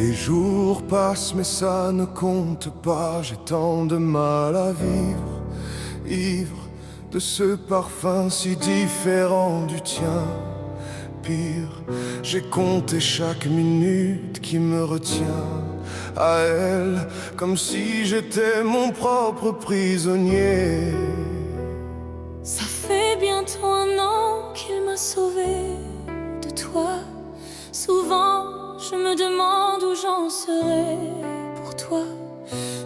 Les jours passent mais ça ne compte pas. J'ai tant de mal à vivre, ivre de ce parfum si différent du tien. Pire, j'ai compté chaque minute qui me retient à elle, comme si j'étais mon propre prisonnier. Ça fait bientôt 1 an qu'il m'a sauvé de toi. Souvent je me demande où j'en serai pour toi.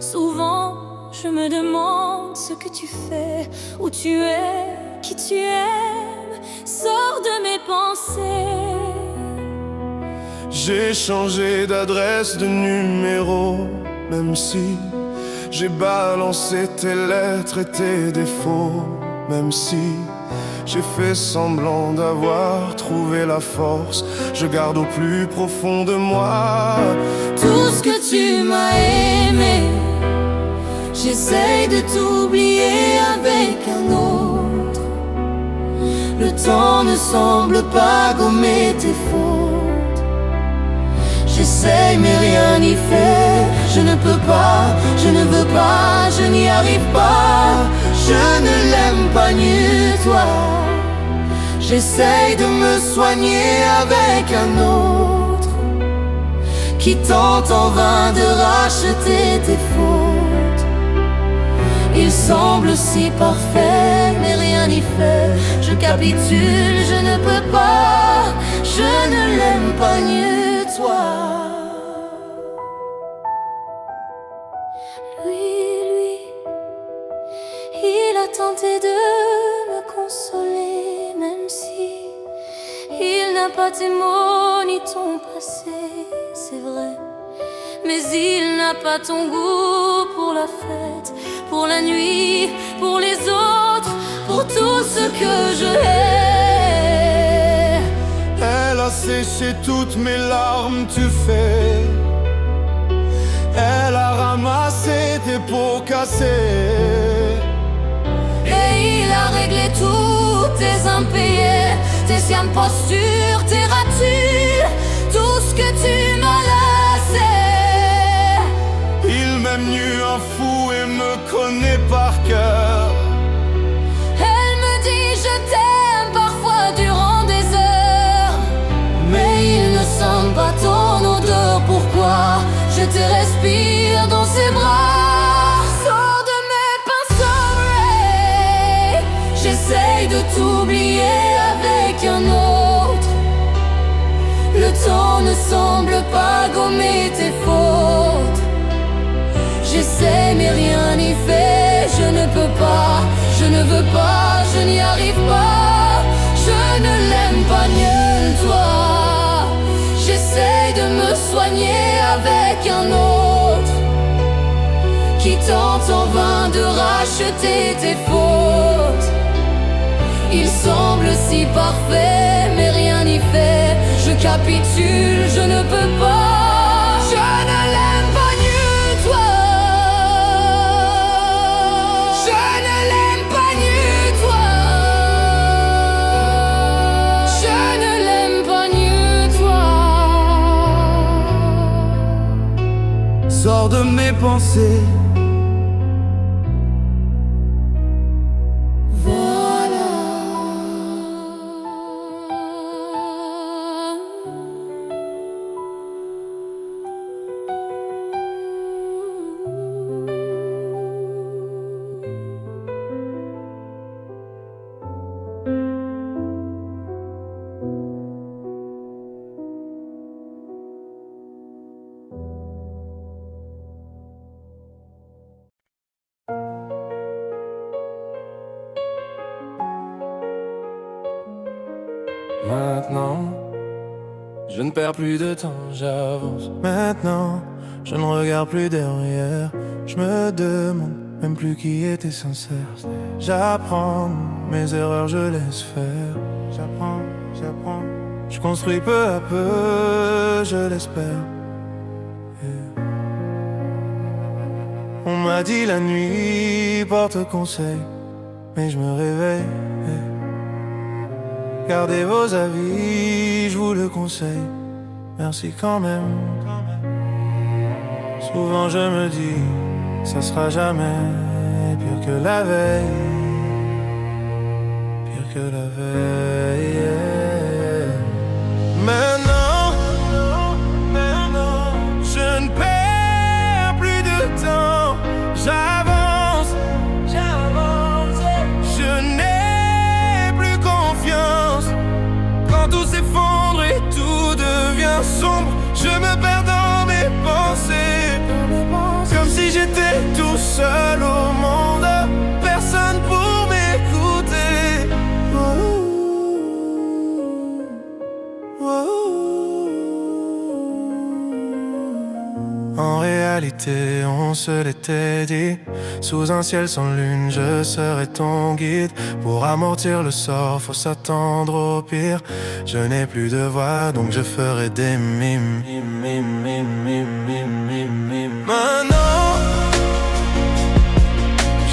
Souvent je me demande ce que tu fais, où tu es, qui tu aimes. Sors de mes pensées. J'ai changé d'adresse, de numéro, même si j'ai balancé tes lettres et tes défauts. Même si j'ai fait semblant d'avoir trouvé la force, je garde au plus profond de moi tout ce que tu m'as aimé. J'essaye de t'oublier avec un autre. Le temps ne semble pas gommer tes fautes. J'essaye mais rien n'y fait. Je ne peux pas, je ne veux pas, je n'y arrive pas. Je ne l'aime pas mieux toi. J'essaye de me soigner avec un autre qui tente en vain de racheter tes fautes. Il semble si parfait, mais rien n'y fait. Je capitule, je ne peux pas. Je ne l'aime pas mieux toi. Lui, il a tenté de me consoler, même si il n'a pas tes mots ni ton passé, c'est vrai. Mais il n'a pas ton goût pour la fête, pour la nuit, pour les autres, pour tout ce que je hais. Elle a séché toutes mes larmes, tu fais. Elle a ramassé tes pots cassés. Et il a réglé tous tes impayés, tes sciennes postures, tes ratures, tout ce que tu m'as laissé. Il m'aime nu un fou et me connaît par cœur. Elle me dit je t'aime parfois durant des heures, mais il ne sent pas ton odeur. Pourquoi je te respire dans ses bras? Sors de mes pinceaux, Ray. J'essaye de t'oublier avec un autre. Le temps ne semble pas gommer tes fautes. J'essaie mais rien n'y fait. Je ne peux pas, je ne veux pas, je n'y arrive pas. Je ne l'aime pas mieux toi. J'essaie de me soigner avec un autre qui tente en vain de racheter tes fautes. Il semble si parfait mais rien n'y fait. Je capitule, je ne peux pas. Je ne l'aime pas mieux toi. Je ne l'aime pas mieux toi. Je ne l'aime pas mieux toi. Sors de mes pensées. Maintenant, je ne perds plus de temps, j'avance. Maintenant, je ne regarde plus derrière. Je me demande même plus qui était sincère. J'apprends mes erreurs, je laisse faire. J'apprends. Je construis peu à peu, je l'espère. On m'a dit la nuit porte conseil, mais je me réveille. Gardez vos avis, je vous le conseille. Merci quand même. Souvent je me dis, ça sera jamais pire que la veille. Pire que la veille. Maintenant, je ne perds plus de temps. J'avance, je n'ai plus confiance. Quand tout s'effondre et tout devient sombre, je me perds dans mes pensées. Comme si j'étais tout seul au monde, personne pour m'écouter. En réalité, on se l'était dit. Sous un ciel sans lune, je serai ton guide. Pour amortir le sort, faut s'attendre au pire. Je n'ai plus de voix, donc je ferai des mimes. Maintenant,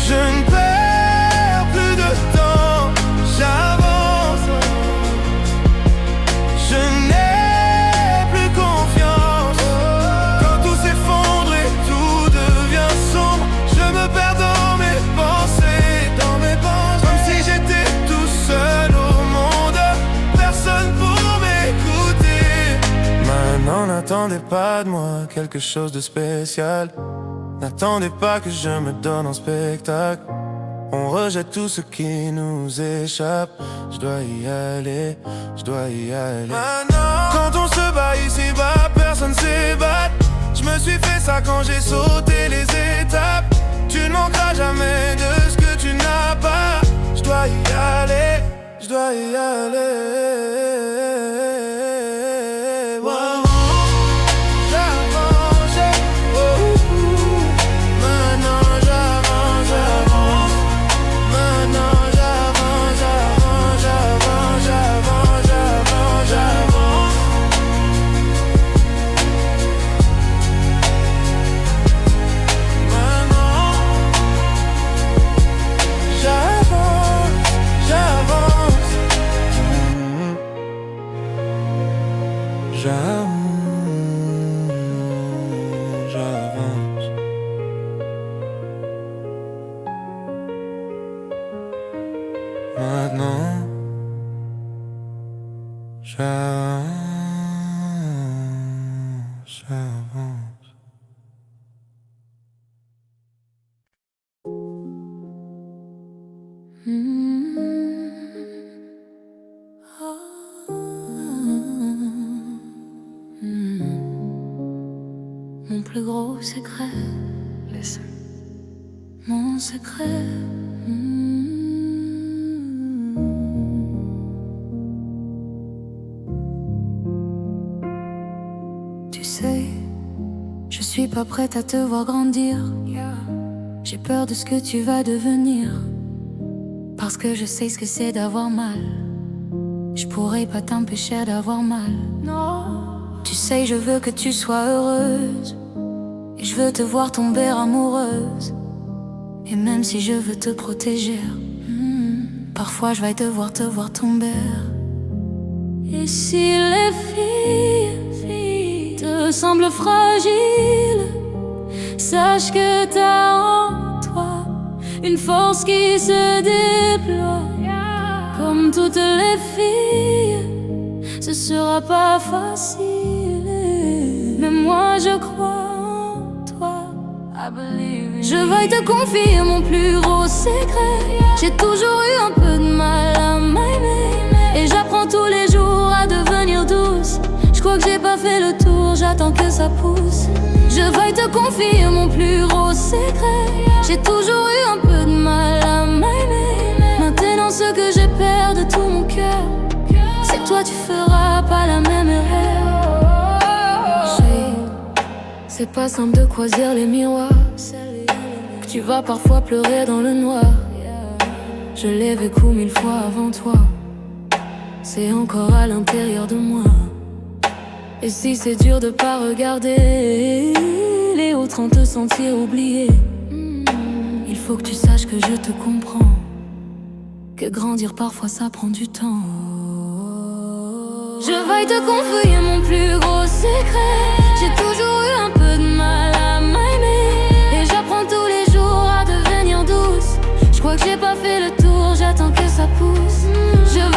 je ne perds plus de temps. J'avance, je n'ai plus confiance. Quand tout s'effondre et tout devient sombre, je me perds dans mes pensées, comme si j'étais tout seul au monde, personne pour m'écouter. Maintenant, n'attendez pas de moi quelque chose de spécial. N'attendez pas que je me donne en spectacle. On rejette tout ce qui nous échappe. Je dois y aller, je dois y aller. Maintenant, quand on se bat ici-bas, personne s'ébat. Je me suis fait ça quand j'ai sauté les étapes. Tu ne manqueras jamais de ce que tu n'as pas. Je dois y aller, je dois y aller. Wow. J'avance. Maintenant, j'avance. Mon plus gros secret, listen. Mon secret. Tu sais, je suis pas prête à te voir grandir. J'ai peur de ce que tu vas devenir, parce que je sais ce que c'est d'avoir mal. Je pourrais pas t'empêcher d'avoir mal. Non. Tu sais, je veux que tu sois heureuse, et je veux te voir tomber amoureuse. Et même si je veux te protéger, parfois je vais devoir te voir tomber. Et si les filles te semblent fragiles, sache que t'as en toi une force qui se déploie. Comme toutes les filles, ce sera pas facile, mais moi je crois en toi. Je vais te confier mon plus gros secret. J'ai toujours eu un peu de mal à m'aimer, et j'apprends tous les jours à devenir douce. Je crois que j'ai pas fait le tour, j'attends que ça pousse. Je vais te confier mon plus gros secret. J'ai toujours eu un peu de mal à m'aimer. Maintenant ce que je perds de tout mon cœur, c'est que toi tu feras pas la même erreur. C'est pas simple de croiser les miroirs, que tu vas parfois pleurer dans le noir. Je l'ai vécu 1000 fois avant toi, c'est encore à l'intérieur de moi. Et si c'est dur de pas regarder les autres en te sentir oublié, il faut que tu saches que je te comprends, que grandir parfois ça prend du temps. Je vais te confier mon plus gros secret. J'ai toujours eu un peu de mal à m'aimer,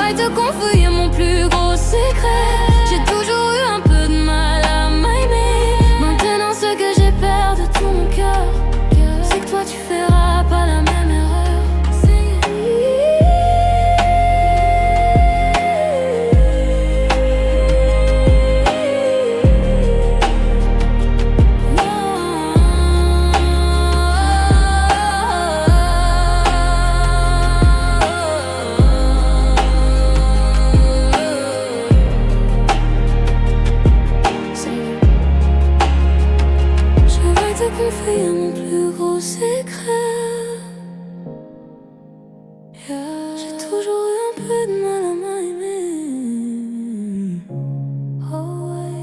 vais te confier mon plus gros secret. J'ai toujours eu un peu de mal à m'aimer. Maintenant ce que j'ai peur de tout mon cœur, c'est que toi tu feras pas la même erreur. Confier mon plus gros secret. J'ai toujours eu un peu de mal à m'aimer. Oh ouais.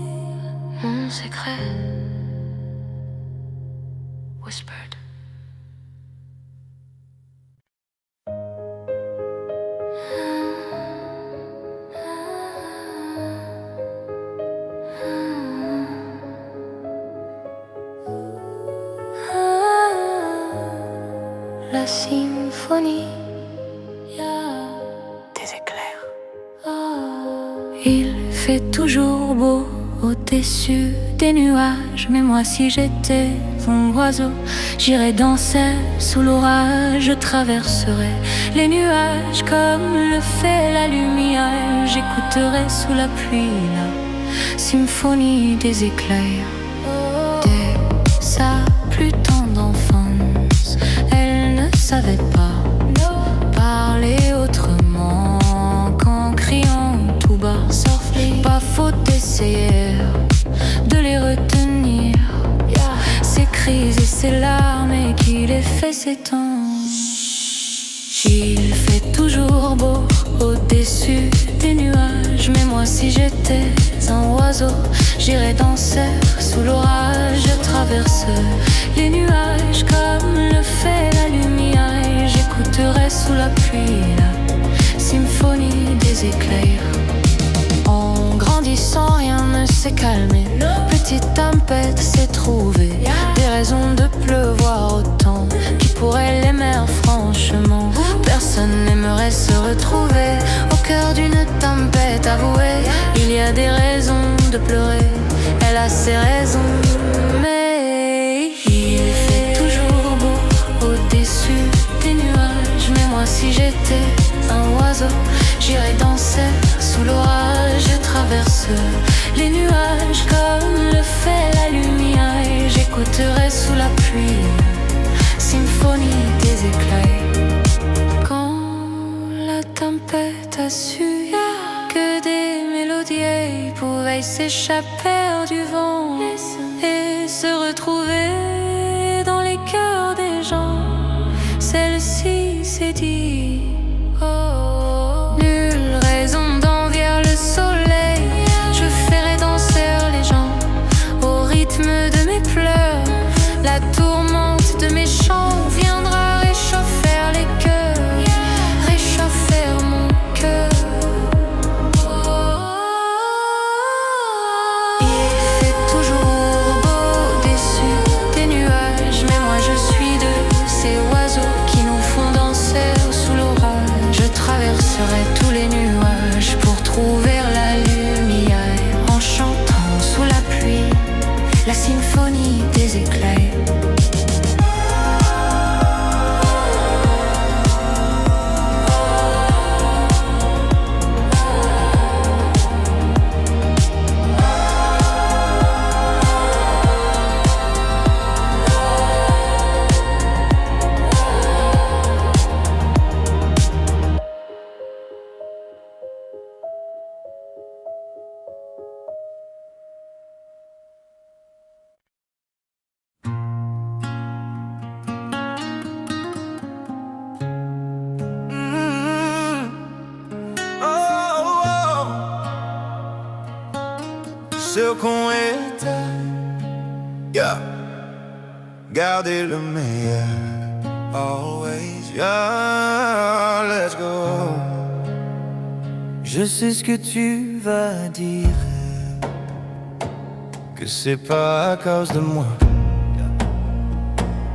Mon secret. Whispered. La symphonie des éclairs. Il fait toujours beau au-dessus des nuages, mais moi si j'étais un oiseau, j'irais danser sous l'orage. Je traverserais les nuages comme le fait la lumière. J'écouterais sous la pluie la symphonie des éclairs. Dès sa plus tendre enfance, elle ne savait pas parler autrement qu'en criant tout bas. Pas faute d'essayer de les retenir, ses cris et ses larmes, et qui les fait s'étendre. Il fait toujours beau au-dessus des nuages, mais moi si j'étais un oiseau, j'irais danser sous l'orage. Je traverse les nuages comme le fait la lumière. J'écouterais sous la pluie la symphonie des éclairs. En grandissant, rien ne s'est calmé. Petite tempête s'est trouvée, des raisons de pleuvoir autant. Qui pourrait l'aimer franchement? Personne n'aimerait se retrouver au cœur d'une tempête avouée. Il y a des raisons de pleurer, elle a ses raisons, mais il fait toujours beau au-dessus des nuages. Mais moi si j'étais un oiseau, j'irais danser sous l'orage. Je traverse les nuages comme le fait la lumière. J'écouterais sous la pluie symphonie des éclairs. Quand la tempête a su que des mélodies pouvaient s'échapper du vent et se retrouver dans les cœurs des gens, celle-ci s'est dit: oh, nulle raison d'envier le soleil. Je ferai danser les gens au rythme de mes pleurs. La tourmente de mes chants viendra réchauffer les cœurs, réchauffer mon cœur. Il fait toujours beau au-dessus des nuages, mais moi je suis de ces oiseaux qui nous font danser sous l'orage. Je traverserai tous les nuages pour trouver la lumière, en chantant sous la pluie la symphonie des éclairs. Ce qu'on était, yeah. Gardez le meilleur, always, yeah. Let's go. Je sais ce que tu vas dire, que c'est pas à cause de moi,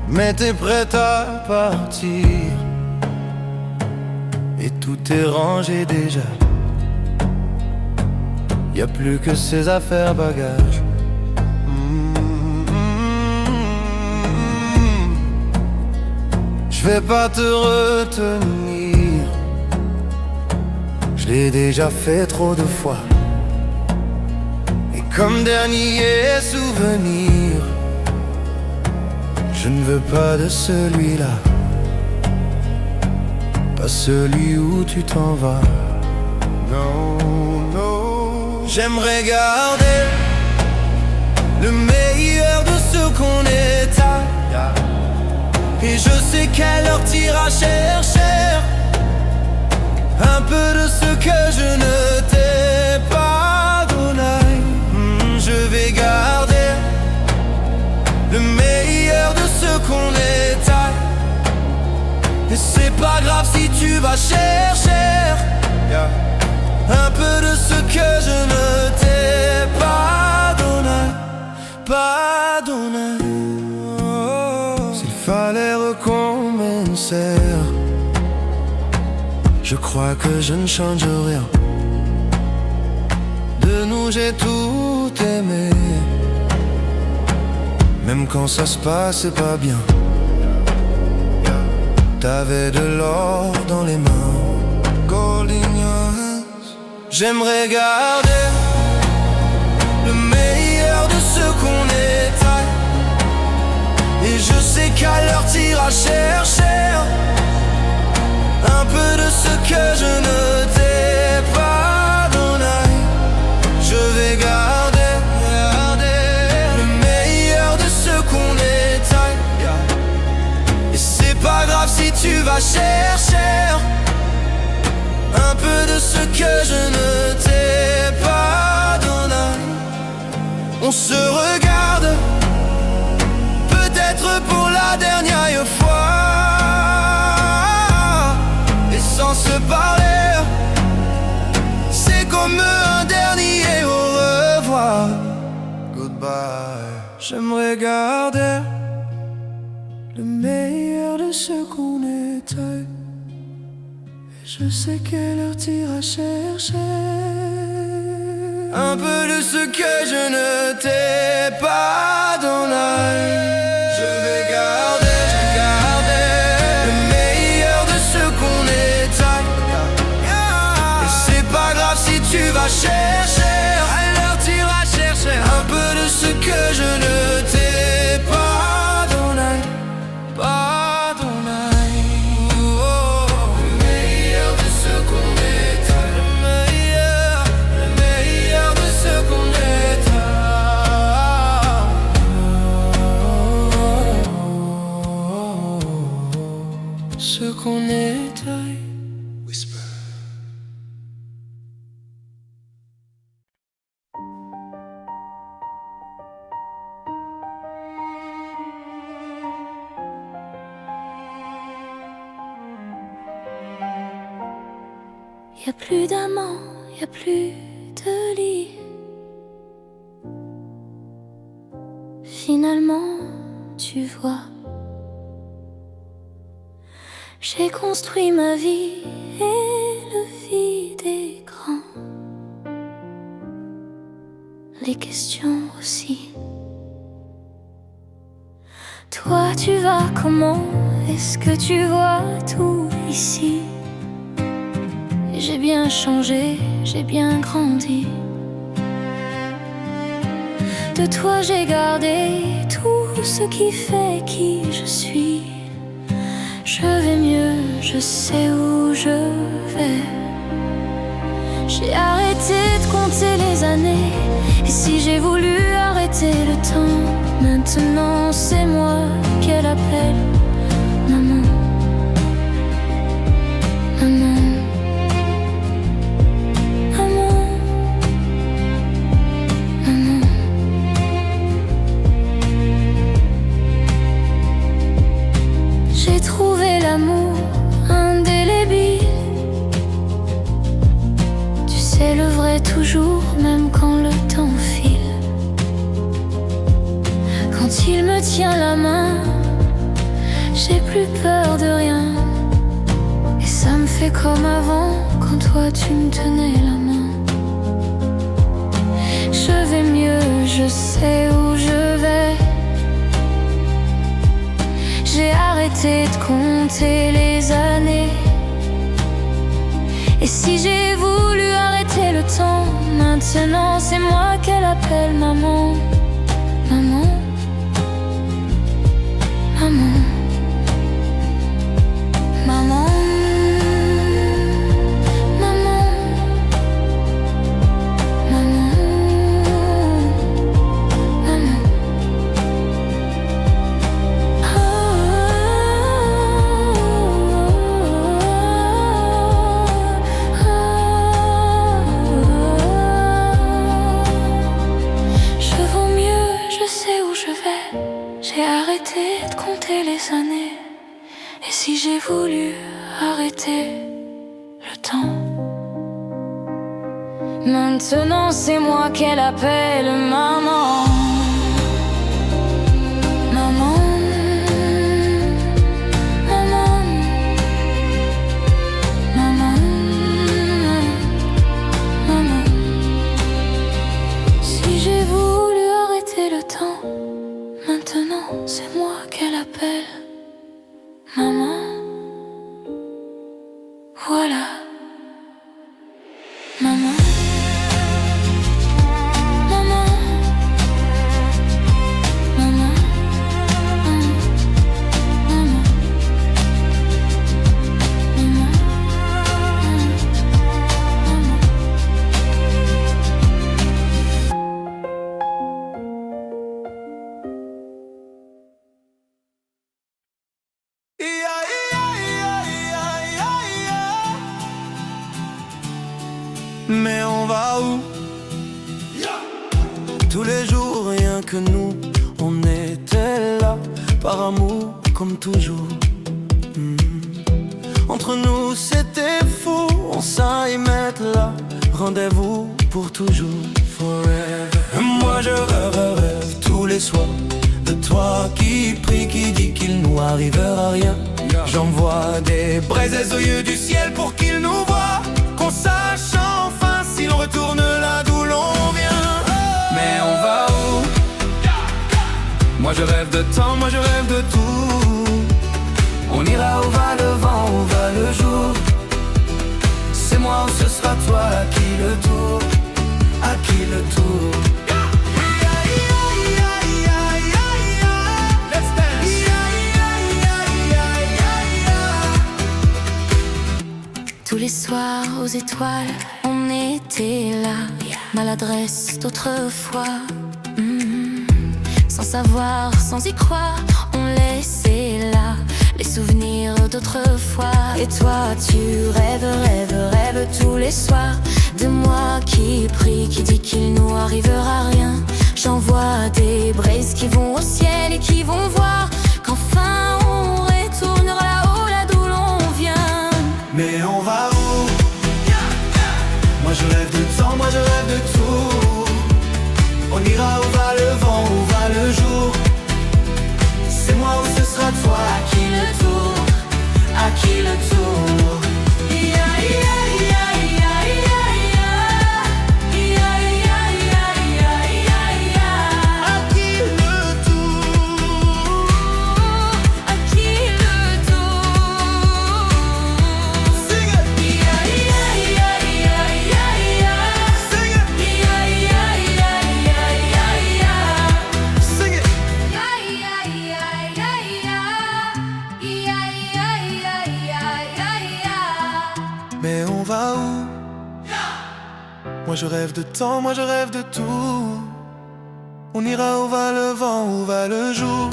mais t'es prête à partir. et tout est rangé déjà. Y a plus que ses affaires bagages. Je vais pas te retenir, je l'ai déjà fait trop de fois. Et comme dernier souvenir, je ne veux pas de celui-là, pas celui où tu t'en vas. Non, non. J'aimerais garder le meilleur de ce qu'on est. Et je sais qu'elle leur tira cher un peu de ce que je ne t'ai pas donné. Je vais garder le meilleur de ce qu'on est. Et c'est pas grave si tu vas chercher un peu de ce que je ne t'ai pas donné. Pas donné. S'il fallait recommencer, je crois que je ne change rien. De nous j'ai tout aimé, même quand ça se passait pas bien. T'avais de l'or dans les mains, gold in your hands. J'aimerais garder le meilleur de ce qu'on est. Et je sais qu'à leur tira cher un peu de ce que je ne t'ai pas donné. Je vais garder le meilleur de ce qu'on est. Et c'est pas grave si tu vas chercher un peu de ce que je ne t'ai pas donné. On se regarde peut-être pour la dernière fois, et sans se parler, c'est comme un dernier au revoir. Goodbye. J'aimerais garder le meilleur de ce qu'on était. Et je sais qu'elle leur tira chercher un peu de ce que je ne t'ai pas donné. Je vais garder le meilleur de ce qu'on est. Et c'est pas grave si tu vas chercher, elle leur tira chercher un peu de ce que je ne t'ai pas donné. Pas donné. Le meilleur de ce qu'on est. Le meilleur de ce qu'on est. Ce qu'on est. Whisper. Y a plus d'amants, y a plus de lit. Finalement, tu vois, j'ai construit ma vie et le vide est grand. Les questions aussi. Toi, tu vas comment? Est-ce que tu vois tout ici? J'ai bien changé, j'ai bien grandi. De toi j'ai gardé tout ce qui fait qui je suis. Je vais mieux, je sais où je vais. J'ai arrêté de compter les années. Et si j'ai voulu arrêter le temps, maintenant c'est moi qu'elle appelle maman. Maman. J'ai trouvé l'amour indélébile. Tu sais, le vrai toujours, même quand le temps file. Quand il me tient la main, j'ai plus peur de rien. Et ça me fait comme avant, quand toi tu me tenais la main. Je vais mieux, je sais où je vais. J'ai arrêté de compter les années. Et si j'ai voulu arrêter le temps, maintenant c'est moi qu'elle appelle maman. Maman, maman, maman, maman, maman, maman. Je vaux mieux, je sais où je vais. J'ai arrêté de compter les années. Et si j'ai voulu arrêter le temps, maintenant c'est moi qu'elle appelle maman. Maman, maman, maman, maman. Si j'ai voulu arrêter le temps, maintenant c'est moi qu'elle appelle maman. Voilà, maman, maman, maman, maman, maman, maman, maman. Mais on va où? Tous les jours, rien que nous, on était là, par amour comme toujours. Entre nous c'était fou, on s'aille mettre là, rendez-vous pour toujours, forever. Moi je rêve tous les soirs de toi qui prie, qui dit qu'il nous arrivera rien. J'envoie des braises aux yeux du ciel pour qu'il nous voie, qu'on sache enfin si l'on retourne là d'où l'on vient. Mais on va où? Moi je rêve de temps, moi je rêve de tout. On ira où va le vent, où va le jour. C'est moi ou ce sera toi, à qui le tour, à qui le tour. Tous les soirs aux étoiles, on était là, maladresse d'autrefois. Sans savoir, sans y croire, on laissait là les souvenirs d'autrefois. Et toi tu rêves tous les soirs de moi qui prie, qui dit qu'il nous arrivera rien. J'envoie des braises qui vont au ciel et qui vont voir qu'enfin on retournera là-haut, là d'où l'on vient. Mais on va où? Moi je rêve de temps, moi je rêve de tout. On ira où va le vent, où va le jour. C'est moi ou ce sera toi, à qui le tour, à qui le tour. Mais on va où? Moi je rêve de temps, moi je rêve de tout. On ira où va le vent, où va le jour.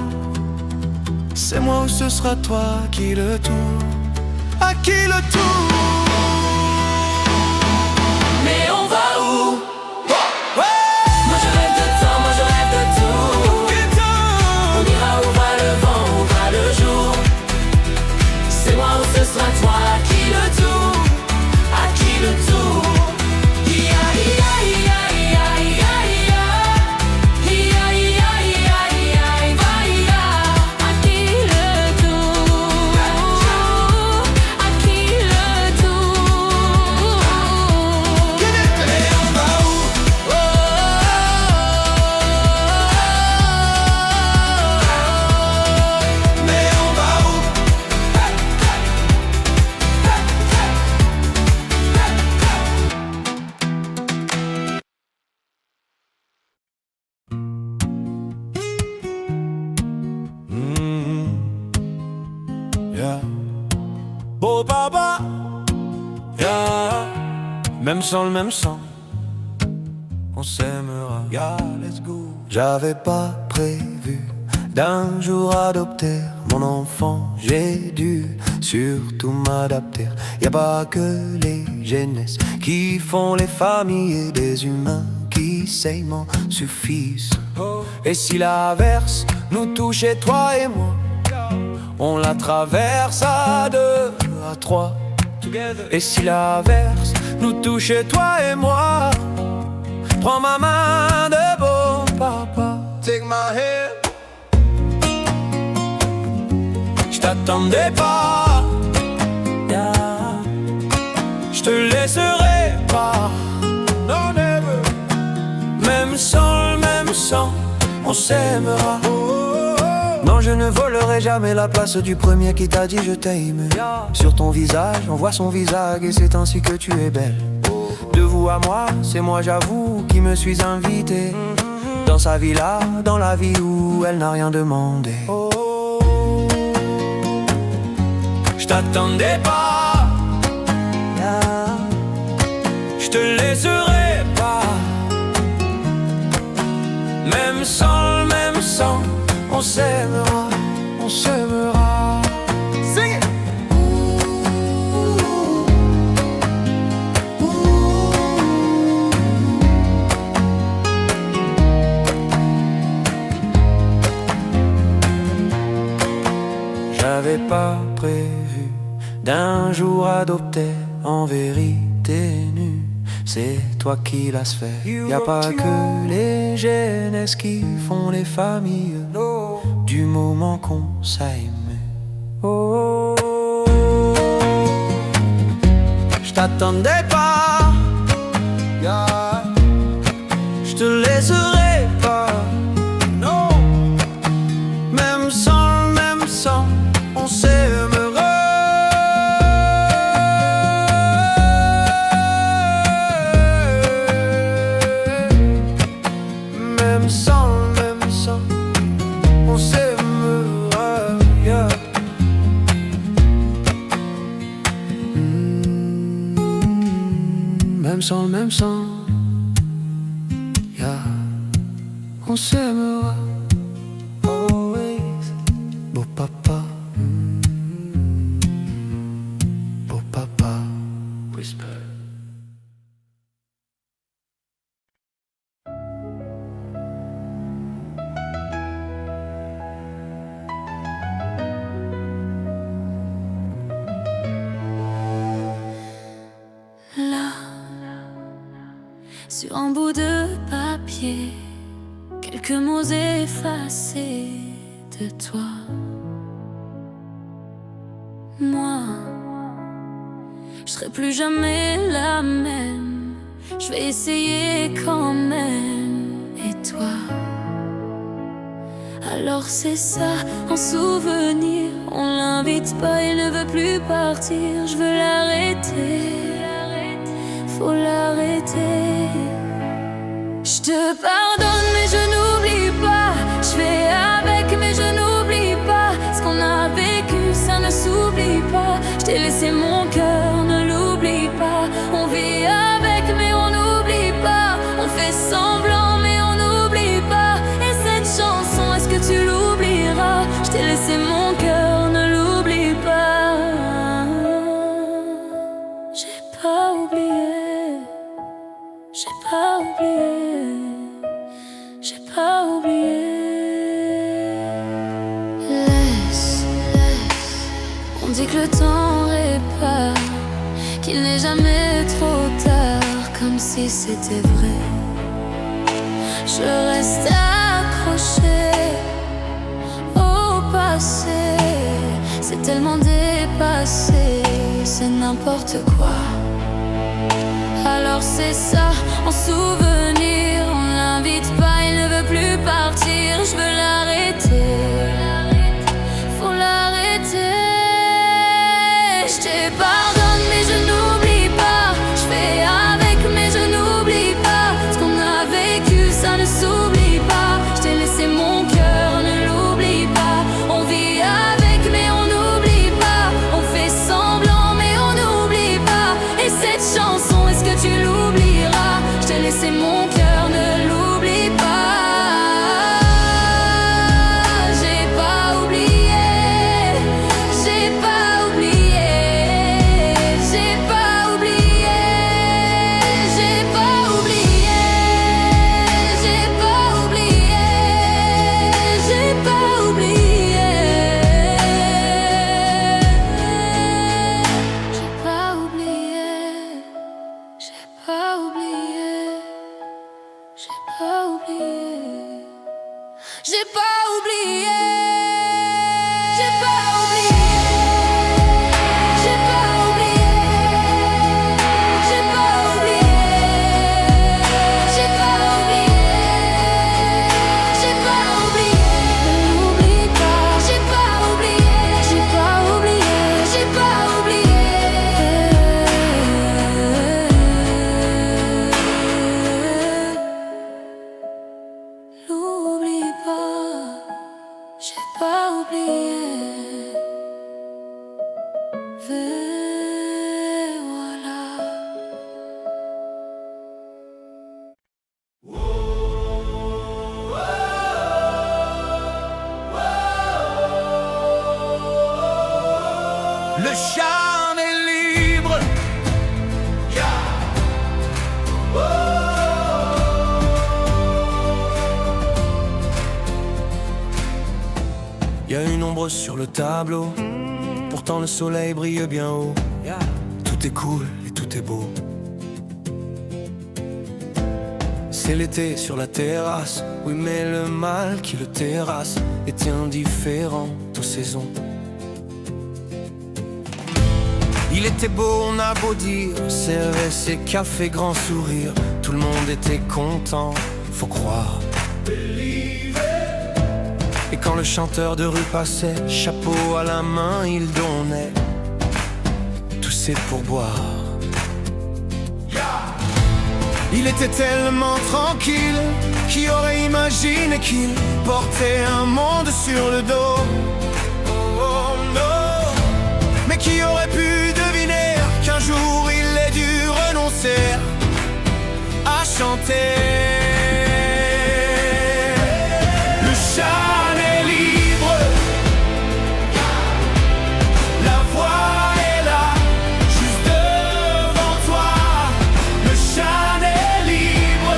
C'est moi ou ce sera toi, à qui le tour, à qui le tour. Mais on va où? Moi je rêve de temps, moi je rêve de tout. On ira où va le vent, où va le jour. C'est moi ou ce sera toi, à qui le tour, à qui le tour. À qui le tour, à qui le tour. même sans le même sang, on s'aimera. Yeah, let's go. J'avais pas prévu d'un jour adopter mon enfant, j'ai dû surtout m'adapter. Y a pas que les gènes qui font les familles, et des humains qui s'aiment suffisent. Et si l'averse nous touchait, toi et moi, on la traverse à deux, à trois. Et si l'averse nous touchait, toi et moi, prends ma main de bon papa, take my hand. J't'attendais pas, yeah. J'te laisserai pas, no never. Même sans le même sang, on s'aimera. Non, je ne volerai jamais la place du premier qui t'a dit je t'aime. Sur ton visage, on voit son visage et c'est ainsi que tu es belle. De vous à moi, c'est moi j'avoue qui me suis invité dans sa villa, dans la vie où elle n'a rien demandé. Je t'attendais pas, yeah. Je te laisserai pas. Même sans le même sang, on s'aimera, on s'aimera. Sing it. J'avais pas prévu d'un jour adopter en vérité nue. C'est toi qui l'as fait. Y a pas que les gènes qui font les familles, du moment qu'on s'aime. Oh, oh, oh. J't'attendais pas, yeah. J'te laisserai pas, non. Même sans le même sang, on s'aimera. Même sans le même sang, on s'aimera, yeah. Même sans le même sang, yeah. On s'aimera. Always, beau papa. Beau papa. Whisper. Là, sur un bout de papier, quelques mots effacés de toi. Moi, je serai plus jamais la même. Je vais essayer quand même. Et toi? Alors c'est ça, en souvenir. On l'invite pas, il ne veut plus partir. Je veux l'arrêter, faut l'arrêter. Je te pardonne mais je n'oublie pas. Je fais avec mais je n'oublie pas. Ce qu'on a vécu ça ne s'oublie pas. Je t'ai laissé mon cœur, ne l'oublie pas. On vit avec mais on n'oublie pas. On fait semblant mais on n'oublie pas. Et cette chanson, est-ce que tu l'oublieras? Je t'ai laissé mon cœur, ne l'oublie pas. J'ai pas oublié. J'ai pas oublié. J'ai pas oublié. Laisse. On dit que le temps répare, qu'il n'est jamais trop tard, comme si c'était vrai. Je reste accrochée au passé. C'est tellement dépassé, c'est n'importe quoi. Alors c'est ça, en souvenir. On l'invite pas, il ne veut plus partir. Je veux l'arrêter, faut l'arrêter. Je te pardonne mais je n'oublie pas. Je fais avec mais je n'oublie pas. Ce qu'on a vécu ça ne s'oublie pas. Je t'ai laissé mon cœur, ne l'oublie pas. On vit avec mais on n'oublie pas. On fait semblant mais on n'oublie pas. Et cette chanson, est-ce que tu l'oublies? pas oublié, j'ai pas oublié, j'ai pas oublié, j'ai pas oublié, j'ai pas oublié, j'ai pas oublié, j'ai pas oublié, j'ai pas oublié, n'oublie pas, j'ai pas oublié, j'ai pas oublié, j'ai pas oublié. N'oublie pas, j'ai pas oublié. Et voilà. Le charme est libre. Y a une ombre sur le tableau, pourtant le soleil brille bien haut. Tout est cool et tout est beau. C'est l'été sur la terrasse, oui mais le mal qui le terrasse est indifférent aux saisons. Il était beau, on a beau dire, servait ses cafés, grand sourire. Tout le monde était content, faut croire. Et quand le chanteur de rue passait, chapeau à la main, il donnait tous ses pourboires. Il était tellement tranquille, qui aurait imaginé qu'il portait un monde sur le dos. Oh non, mais qui aurait pu deviner qu'un jour il ait dû renoncer à chanter. Le chant est libre, la voix est là, juste devant toi. Le chant est libre,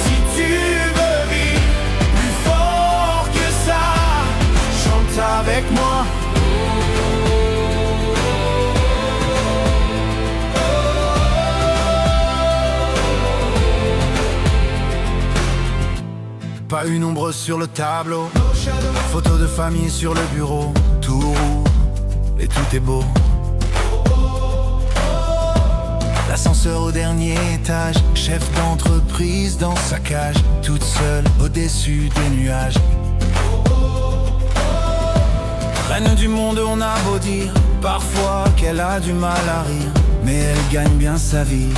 si tu veux vivre plus fort que ça, chante avec moi. Pas une ombre sur le tableau, photo de famille sur le bureau. Tout roule et tout est beau. L'ascenseur au dernier étage, chef d'entreprise dans sa cage, toute seule au-dessus des nuages. Reine du monde, on a beau dire parfois qu'elle a du mal à rire, mais elle gagne bien sa vie.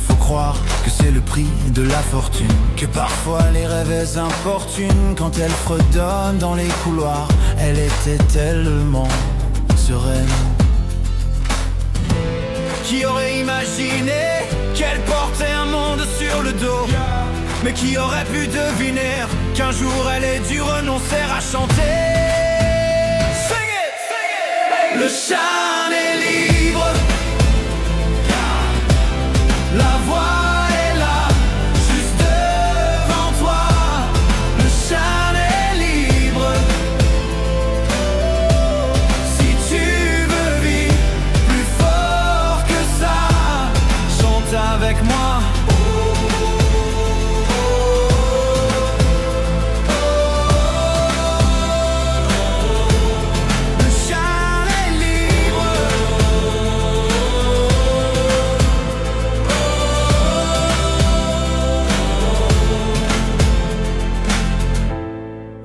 Faut croire que c'est le prix de la fortune, que parfois les rêves importunent. Quand elle fredonne dans les couloirs, elle était tellement sereine. Qui aurait imaginé qu'elle portait un monde sur le dos? Mais qui aurait pu deviner qu'un jour elle ait dû renoncer à chanter? Sing it, sing it. Le chant est libre, la voix est là, juste devant toi. Le chant est libre, si tu veux vivre plus fort que ça, chante avec moi. Le chant est libre,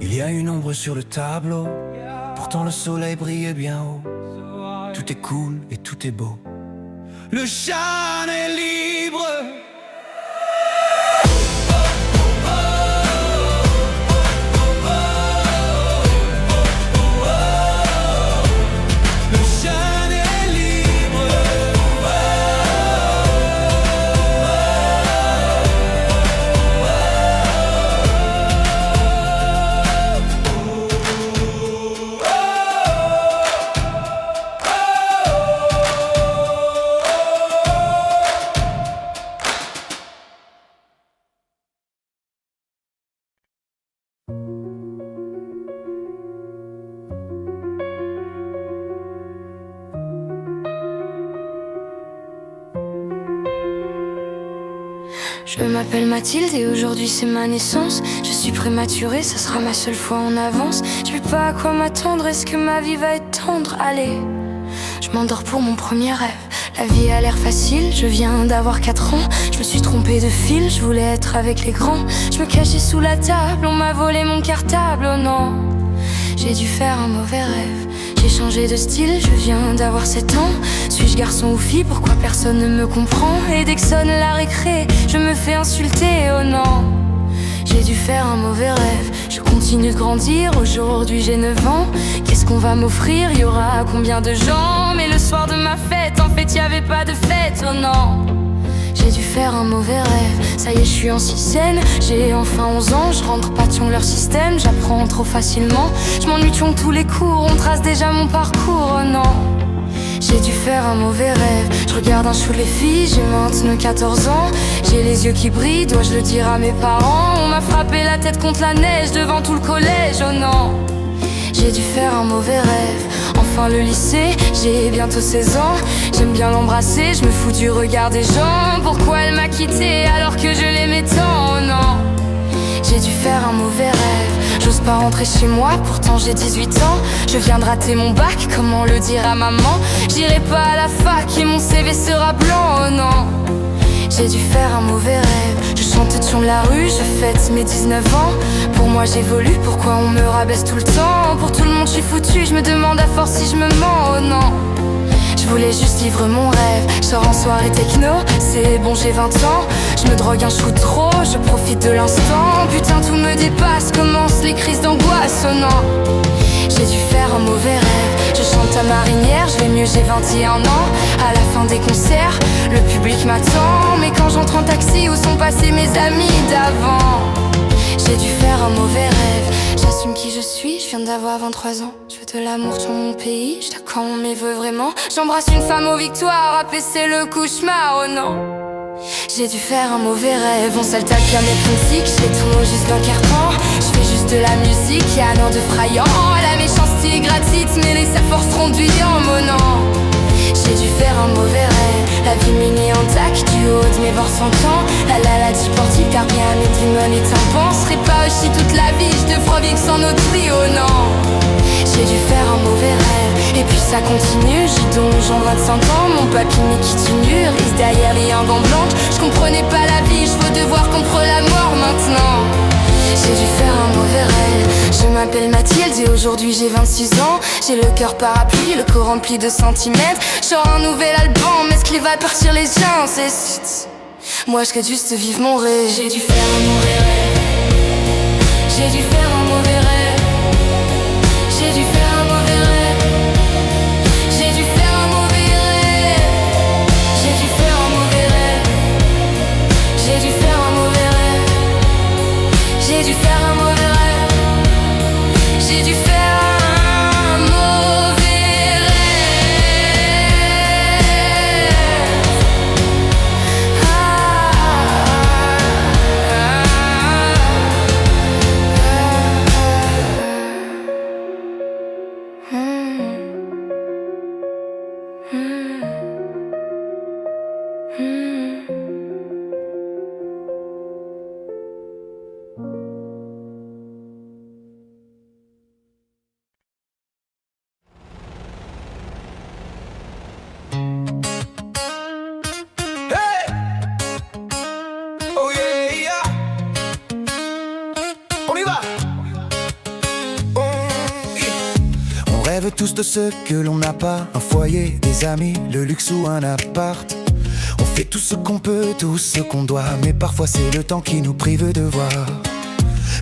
il y a une ombre sur le tableau, pourtant le soleil brille bien haut. Tout est cool et tout est beau. Le chant est libre. Le chant est libre. Je m'appelle Mathilde et aujourd'hui c'est ma naissance. Je suis prématurée, ça sera ma seule fois en avance. Je sais pas à quoi m'attendre, est-ce que ma vie va être tendre? Allez, je m'endors pour mon premier rêve. La vie a l'air facile, je viens d'avoir 4 ans. Je me suis trompée de fil, je voulais être avec les grands. Je me cachais sous la table, on m'a volé mon cartable, oh non. J'ai dû faire un mauvais rêve. J'ai changé de style, je viens d'avoir 7 ans. Suis-je garçon ou fille, pourquoi personne ne me comprend? Et dès que sonne la récré, je me fais insulter, oh non. J'ai dû faire un mauvais rêve. Je continue de grandir, aujourd'hui j'ai 9 ans. Qu'est-ce qu'on va m'offrir? Y aura combien de gens? Mais le soir de ma fête, en fait y'avait pas de fête, oh non. J'ai dû faire un mauvais rêve. Ça y est, je suis en sixième, j'ai enfin 11 ans. Je rentre pas de leur système, j'apprends trop facilement. Je m'ennuie de tous les cours, on trace déjà mon parcours, oh non. J'ai dû faire un mauvais rêve. Je regarde un show les filles, j'ai maintenant 14 ans. J'ai les yeux qui brillent, dois-je le dire à mes parents? On m'a frappé la tête contre la neige devant tout le collège, oh non. J'ai dû faire un mauvais rêve. Enfin le lycée, j'ai bientôt 16 ans. J'aime bien l'embrasser, je me fous du regard des gens. Pourquoi elle m'a quitté alors que je l'aimais tant, oh non. J'ai dû faire un mauvais rêve. J'ose pas rentrer chez moi, pourtant j'ai 18 ans. Je viens de rater mon bac, comment le dire à maman? J'irai pas à la fac et mon CV sera blanc, oh non. J'ai dû faire un mauvais rêve. Je chante sur la rue, je fête mes 19 ans. Pour moi j'évolue, pourquoi on me rabaisse tout le temps? Pour tout le monde je suis foutu, je me demande à force si je me mens, oh non. Je voulais juste vivre mon rêve. Je sors en soirée techno, c'est bon j'ai 20 ans. Je me drogue un chou trop, je profite de l'instant. Putain tout me dépasse, commencent les crises d'angoisse, oh non. J'ai dû faire un mauvais rêve. Je chante à Marinière, je vais mieux, j'ai 21 ans. À la fin des concerts, le public m'attend. Mais quand j'entre en taxi, où sont passés mes amis d'avant? J'ai dû faire un mauvais rêve. J'assume qui je suis, je viens d'avoir 23 ans. Je veux de l'amour sur mon pays, je quand on m'y veut vraiment. J'embrasse une femme aux victoires, apaiser le cauchemar, oh non. J'ai dû faire un mauvais rêve. On s'altaque à mes principes, je fais tout juste d'un carton. Je fais juste de la musique, y'a un an de frayant. La méchanceté est gratuite, mais les sa force tronduyant, mon nom. J'ai dû faire un mauvais rêve. La vie m'est en tac, du haut de mes bords 100 ans. La sportive, car bien mes démons et tympans. Serais pas aussi toute la vie, je te ferai bien que sans notre trio, non. J'ai dû faire un mauvais rêve. Et puis ça continue, j'ai donc j'en 25 ans. Mon papy m'est qui nu, risque derrière les dents blanches. Je comprenais pas la vie, je veux devoir comprendre la mort maintenant. J'ai dû faire un mauvais rêve. Je m'appelle Mathilde et aujourd'hui j'ai 26 ans. J'ai le cœur parapluie, le corps rempli de centimètres. Genre un nouvel album, est-ce qu'il va partir les gens? C'est... Moi je souhaite juste vivre mon rêve. J'ai dû faire un mauvais rêve. J'ai dû faire un mauvais rêve. J'ai dû faire un mauvais rêve. J'ai dû faire un mauvais rêve. J'ai dû faire un mauvais rêve. J'ai dû faire un mauvais rêve. J'ai dû faire un mauvais rêve. J'ai dû faire un mauvais Tous de ce que l'on n'a pas, un foyer, des amis, le luxe ou un appart. On fait tout ce qu'on peut, tout ce qu'on doit, mais parfois c'est le temps qui nous prive de voir.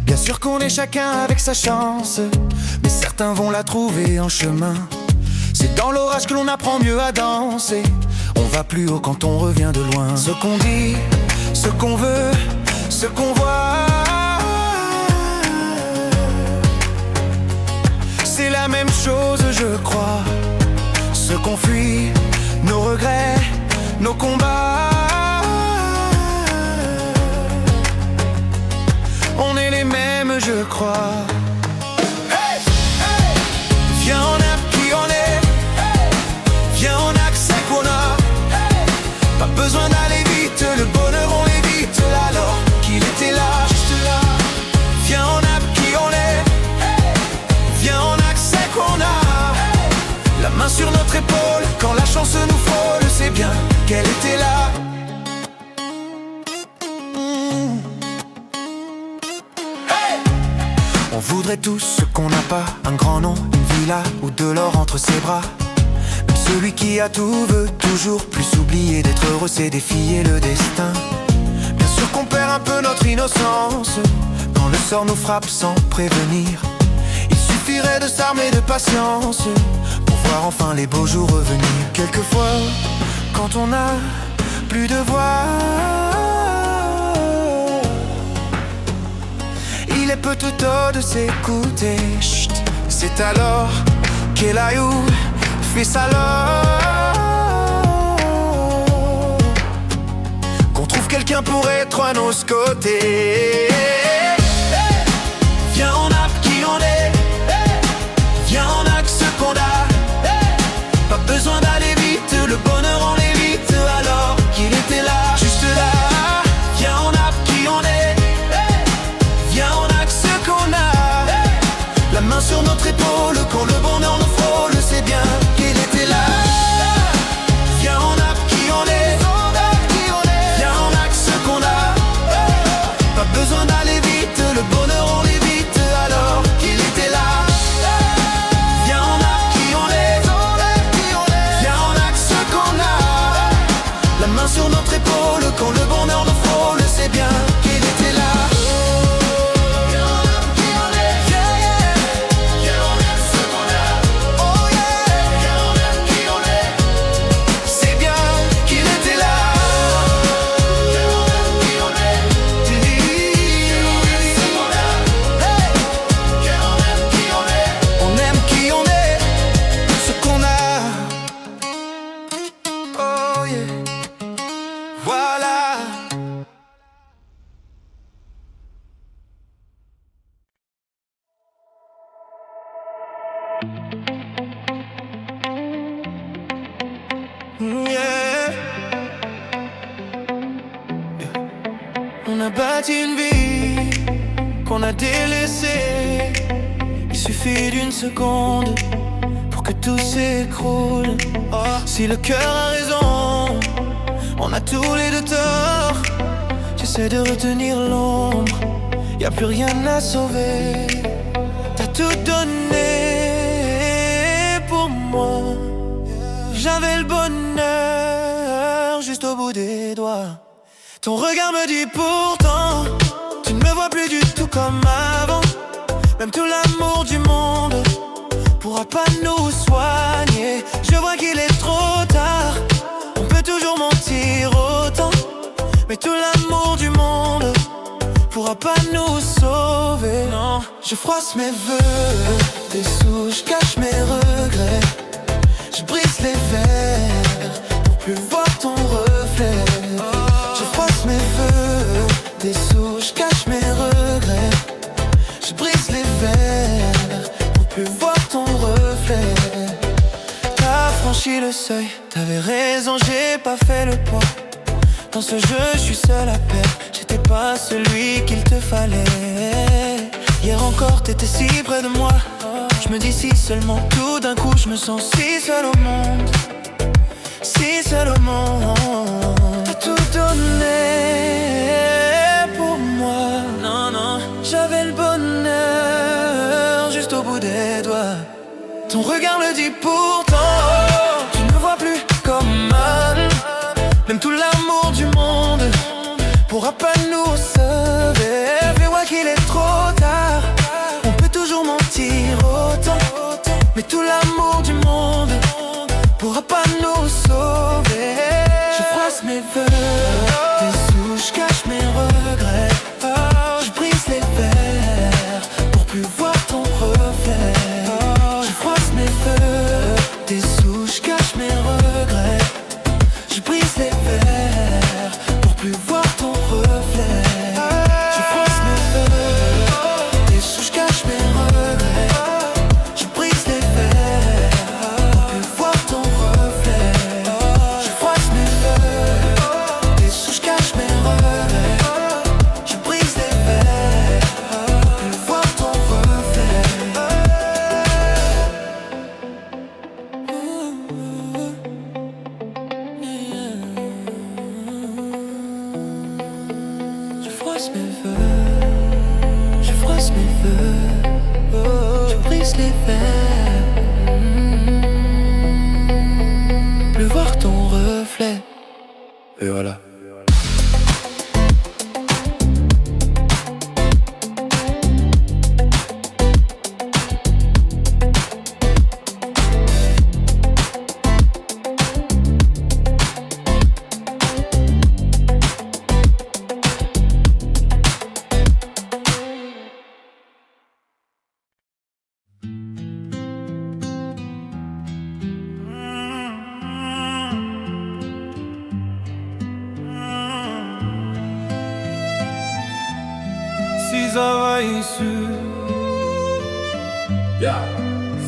Bien sûr qu'on est chacun avec sa chance, mais certains vont la trouver en chemin. C'est dans l'orage que l'on apprend mieux à danser. On va plus haut quand on revient de loin. Ce qu'on dit, ce qu'on veut, ce qu'on voit, c'est la même chose, je crois. Ce qu'on fuit, nos regrets, nos combats, on est les mêmes, je crois. Hey, hey. Viens, on aime qui on est. Hey. Viens, on accepte qu'on a. Hey. Pas besoin d'aller vite, le bonheur on l'évite. voudrait tout ce qu'on n'a pas. Un grand nom, une villa ou de l'or entre ses bras. Même celui qui a tout veut toujours plus oublier d'être heureux, c'est défier le destin. Bien sûr qu'on perd un peu notre innocence quand le sort nous frappe sans prévenir. Il suffirait de s'armer de patience pour voir enfin les beaux jours revenir. Quelquefois, quand on n'a plus de voix, il est peu tout tôt de s'écouter. Chut, c'est alors qu'Elayou fait sa qu'on trouve quelqu'un pour être à nos côtés. Viens, on a qui on est. Viens, on a que ce qu'on a. Pas besoin d'aller vite, le bonheur on l'évite. Alors qu'il était là, juste là. Viens, on a qui on est. Viens, on a que ce qu'on a. La main sur notre épaule, quand le bonheur nous frôle, c'est bien qu'il était là. Viens, on a qui on est. Viens, on a que ce qu'on a. Pas besoin d'aller vite, le bonheur on l'évite. Alors qu'il était là. Viens, on a qui on est. Viens, on a que ce qu'on a. La main sur notre épaule, quand le bonheur nous frôle, c'est bien qu'il était là. On a bâti une vie qu'on a délaissée. Il suffit d'une seconde pour que tout s'écroule. Oh, si le cœur a raison, on a tous les deux tort. J'essaie de retenir l'ombre, y'a plus rien à sauver. T'as tout donné pour moi. J'avais le bonheur juste au bout des doigts. Ton regard me dit pourtant, tu ne me vois plus du tout comme avant. Même tout l'amour du monde pourra pas nous soigner. Je vois qu'il est trop tard, on peut toujours mentir autant. Mais tout l'amour du monde pourra pas nous sauver. Non, je froisse mes vœux, des sous, je cache mes regrets. Je brise les verres pour plus voir ton reflet. Je froisse mes vœux, des sous, je cache mes regrets. Je brise les verres pour plus voir ton reflet. T'as franchi le seuil, t'avais raison, j'ai pas fait le poids. Dans ce jeu, je suis seul à perdre, j'étais pas celui qu'il te fallait. Hier encore, t'étais si près de moi. Je me dis si seulement, tout d'un coup, je me sens si seul au monde. Si seul au monde. T'as tout donné pour moi. Non, non, j'avais le bonheur juste au bout des doigts. Ton regard me dit pourtant, tu ne me vois plus comme un. Même tout l'amour du monde pourra pas nous sauver. Fais-moi qu'il est trop tard, on peut toujours mentir autant. Mais tout l'amour du monde pourra pas nous sauver. Je froisse mes vœux, des sous, je cache mes regrets. Je brise les verres pour plus voir ton reflet. Je froisse mes vœux, des sous, je cache mes regrets. Je brise les verres pour plus voir ton reflet. Je froisse mes vœux, des sous, je cache mes regrets. Je brise les verres pour plus voir ton reflet. Je froisse mes vœux, des sous, je cache mes regrets. Je brise les verres pour plus voir ton reflet. Je froisse mes vœux, je froisse mes vœux. Je brise les verres, plus voir ton reflet. Et voilà. Si j'avais su,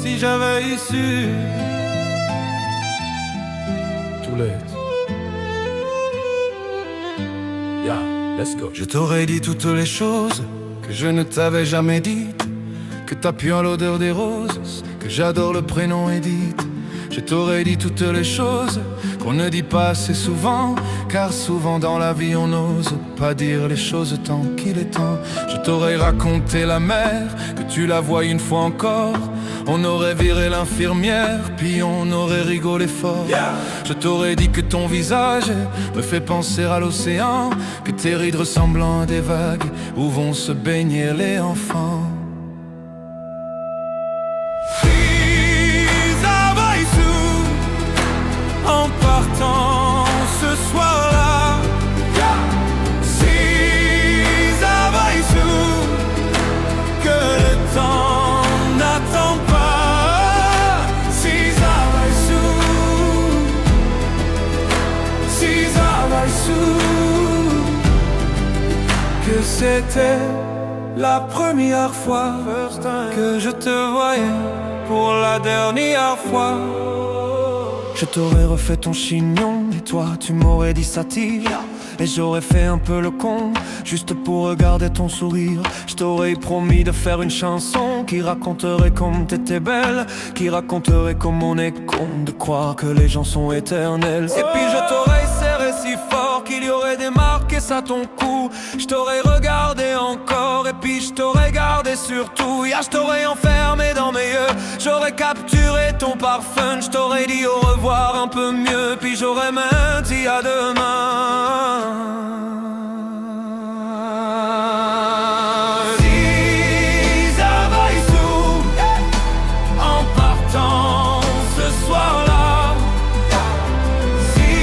si j'avais su, Too late. Let's go. Je t'aurais dit toutes les choses que je ne t'avais jamais dites, que t'as pu à l'odeur des roses, que j'adore le prénom Edith. Je t'aurais dit toutes les choses qu'on ne dit pas assez souvent, car souvent dans la vie on n'ose pas dire les choses tant qu'il est temps. Je t'aurais raconté la mer, que tu la vois une fois encore. On aurait viré l'infirmière, puis on aurait rigolé fort. Je t'aurais dit que ton visage me fait penser à l'océan, que tes rides ressemblant à des vagues où vont se baigner les enfants. en partant ce soir-là. Si ça va sous que le temps n'attend pas. Si ça va sous, si ça va sous, que c'était la première fois que je te voyais pour la dernière fois. Je t'aurais refait ton chignon et toi tu m'aurais dit ça tire. Et j'aurais fait un peu le con juste pour regarder ton sourire. Je t'aurais promis de faire une chanson qui raconterait comme t'étais belle, qui raconterait comme on est con de croire que les gens sont éternels. Et puis je t'aurais serré si fort qu'il y aurait des marques et ça ton cou. Je t'aurais regardé encore et puis je t'aurais gardé surtout. Je t'aurais enfermé dans mes yeux, j'aurais capturé ton parfum. Je t'aurais dit au revoir un peu mieux, puis j'aurais même dit à demain. Si ça va sous, en partant ce soir-là. Si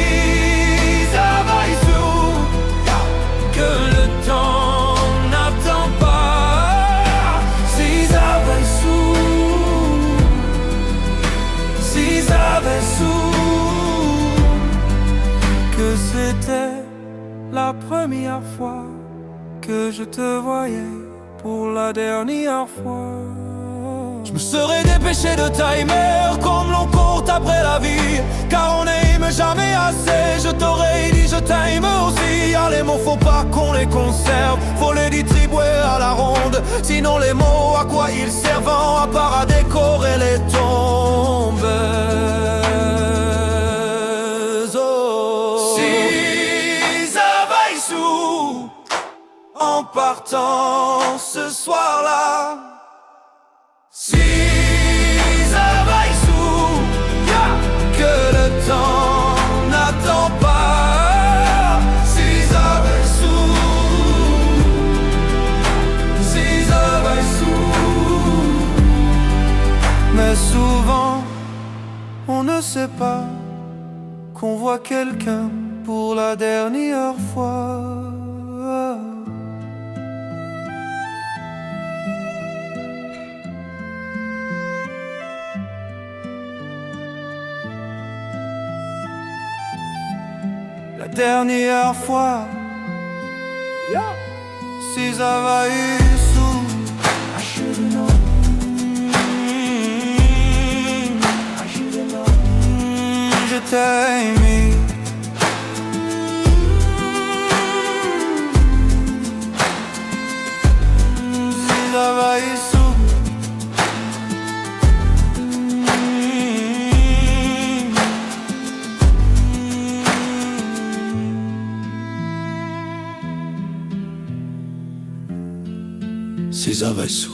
ça va sous, que le temps n'attend pas. Si ça va sous, si ça va sous, que c'était la première fois que je te voyais pour la dernière fois. Je me serais dépêché de timer comme l'on court après la vie, car on n'aime jamais assez. Je t'aurais dit je t'aime aussi. Les mots faut pas qu'on les conserve, faut les distribuer à la ronde. Sinon les mots à quoi ils servent à part à décorer les tombes. En partant ce soir-là. Si ça va sous, que le temps n'attend pas. Si ça va sous, si ça va sous. Mais souvent, on ne sait pas qu'on voit quelqu'un pour la dernière fois. La dernière fois, si ça va sous, je t'ai aimé. Si ça va sous. Si ça va sous.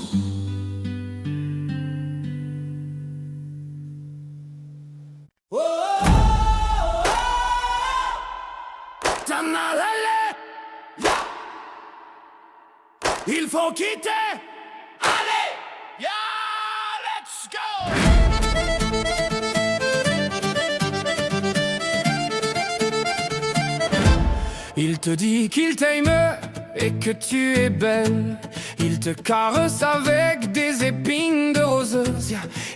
t'en aller. Il faut quitter. Allez, yeah, let's go. Il te dit qu'il t'aime et que tu es belle. Il te caresse avec des épines de roses.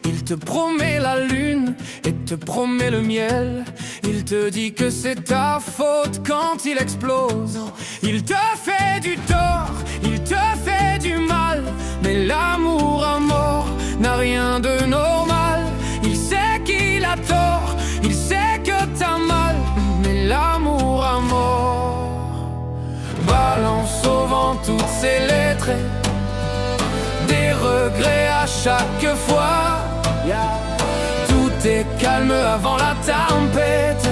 Il te promet la lune et te promet le miel. Il te dit que c'est ta faute quand il explose. Il te fait du tort, il te fait du mal. Mais l'amour à mort n'a rien de normal. Il sait qu'il a tort, il sait que t'as mal. Mais l'amour à mort balance au vent toutes ses lettres, des regrets à chaque fois. Tout est calme avant la tempête.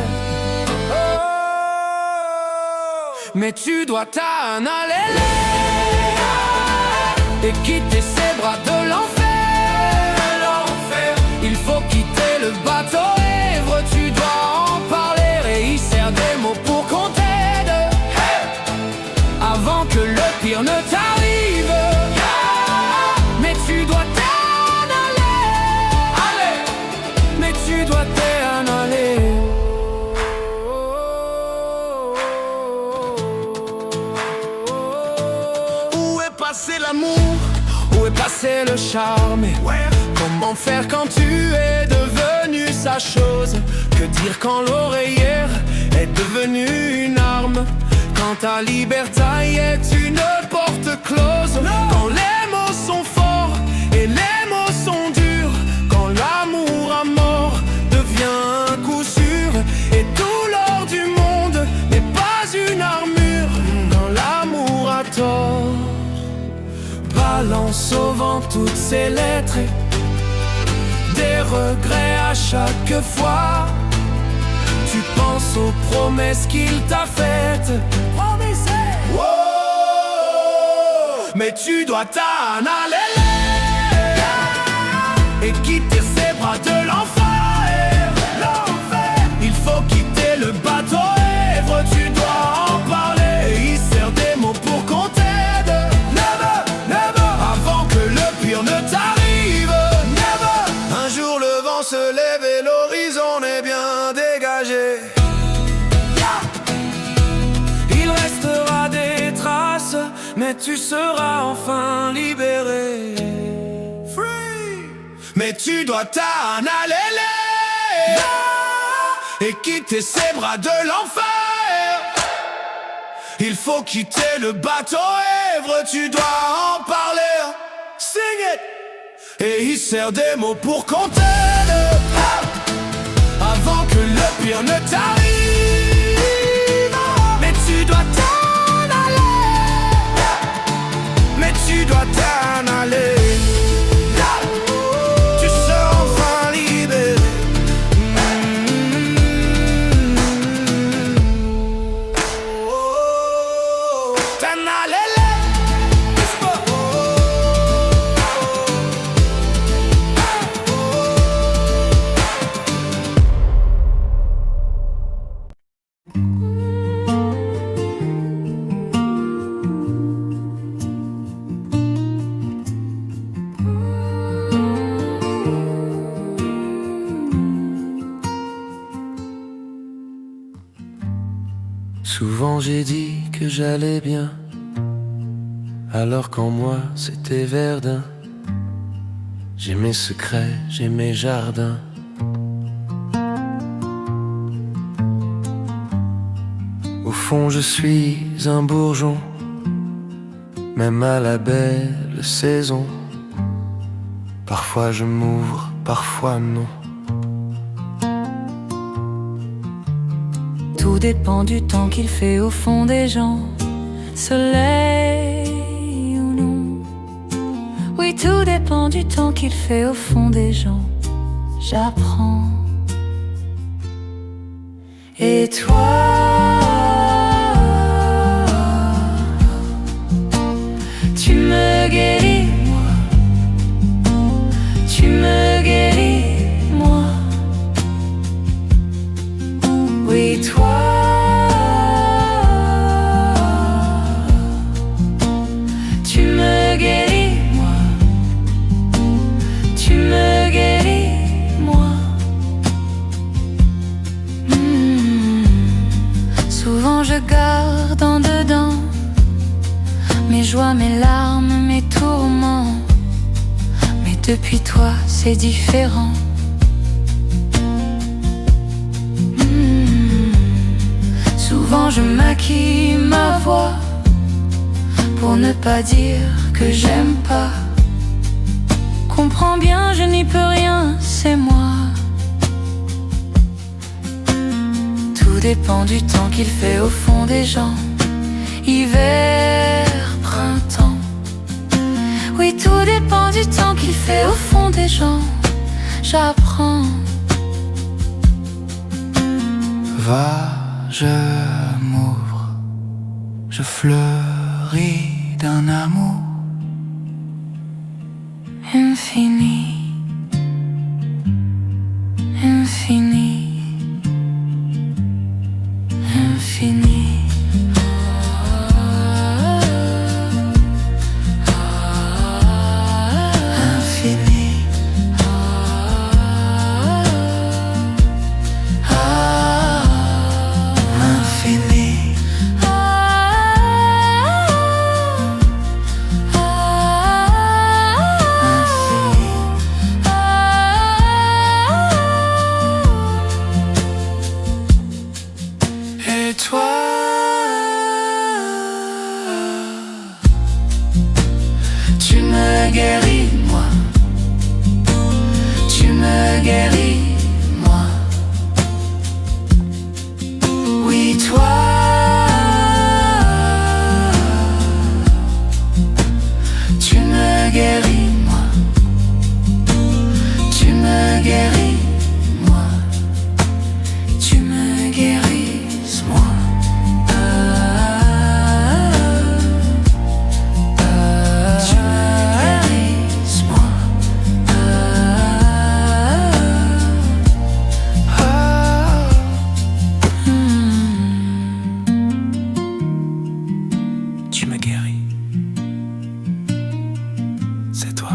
Mais tu dois t'en aller et quitter ces bras de l'enfer. Il faut quitter le bateau ivre. Tu dois en parler et il sert des mots pour qu'on t'aide avant que le pire ne t'arrive. Mais tu dois t'en aller. Mais tu dois t'en aller. Où est passé l'amour? Où est passé le charme? Comment faire quand tu es devenu sa chose? Que dire quand l'oreillère est devenue une arme? Quand ta liberté est une porte close. Quand les mots sont forts et les mots sont durs. Quand l'amour à mort devient un coup sûr. Et tout l'or du monde n'est pas une armure. Quand l'amour a tort balance au vent toutes ses lettres, des regrets à chaque fois. Tu penses aux promesses qu'il t'a faites. Wow. Mais tu dois t'en aller et quitter ces bras de l'enfer. Il faut quitter le bateau ivre. Tu dois en parler et il sert des mots pour qu'on t'aide. Never, never, avant que le pire ne t'arrive. Never. Un jour le vent se lève et l'horizon est bien dégagé. Il restera des traces, mais tu seras enfin libéré. Free. Mais tu dois t'en aller et quitter ces bras de l'enfer. Il faut quitter le bateau ivre. Tu dois en parler. Sing it. Et il sert des mots pour qu'on t'aide avant que le pire ne t'arrive. Mais tu dois t'en aller. Mais tu dois t'en aller. Tu seras enfin libéré. T'en aller. Souvent j'ai dit que j'allais bien, alors qu'en moi c'était Verdun. J'ai mes secrets, j'ai mes jardins. Au fond je suis un bourgeon, même à la belle saison. Parfois je m'ouvre, parfois non. Tout dépend du temps qu'il fait au fond des gens, soleil ou non. Oui, tout dépend du temps qu'il fait au fond des gens. J'apprends. Et toi, tu me guéris, moi. Tu me guéris, moi. Oui, toi, Souvent je garde en dedans mes joies, mes larmes, mes tourments. Mais depuis toi c'est différent. Souvent je maquille ma voix pour ne pas dire que j'aime pas. Comprends bien, je n'y peux rien, c'est moi. Tout dépend du temps qu'il fait au fond des gens. Hiver, printemps. Oui, tout dépend du temps qu'il fait au fond des gens. J'apprends. Va, je m'ouvre, je fleuris d'un amour Infini, infini, infini. Et toi, tu me guéris, moi. Tu me guéris, moi. Oui, toi, tu me guéris, moi. Tu me guéris, moi. Tu me guéris, moi. Tu me guéris. C'est toi.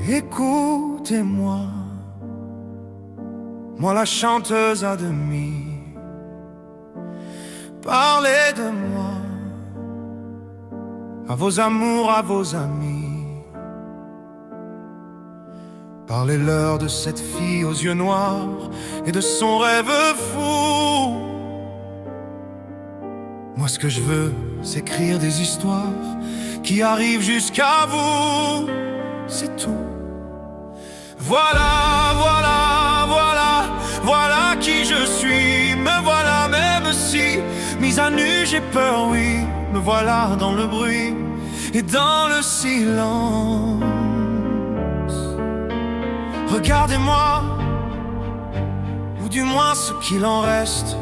Écoutez-moi, moi la chanteuse à demi. Parlez de moi à vos amours, à vos amis. Parlez-leur de cette fille aux yeux noirs et de son rêve fou. Moi ce que je veux, c'est écrire des histoires qui arrivent jusqu'à vous. C'est tout. Voilà, voilà, voilà, voilà qui je suis. Me voilà même si, mise à nu, j'ai peur, oui. Me voilà dans le bruit et dans le silence. Regardez-moi, ou du moins ce qu'il en reste.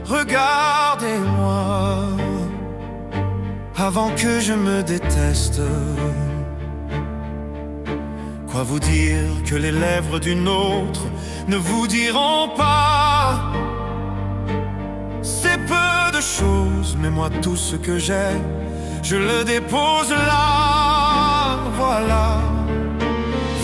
Regardez-moi, avant que je me déteste. Quoi vous dire que les lèvres d'une autre ne vous diront pas? C'est peu de choses, mais moi tout ce que j'ai, je le dépose là. Voilà,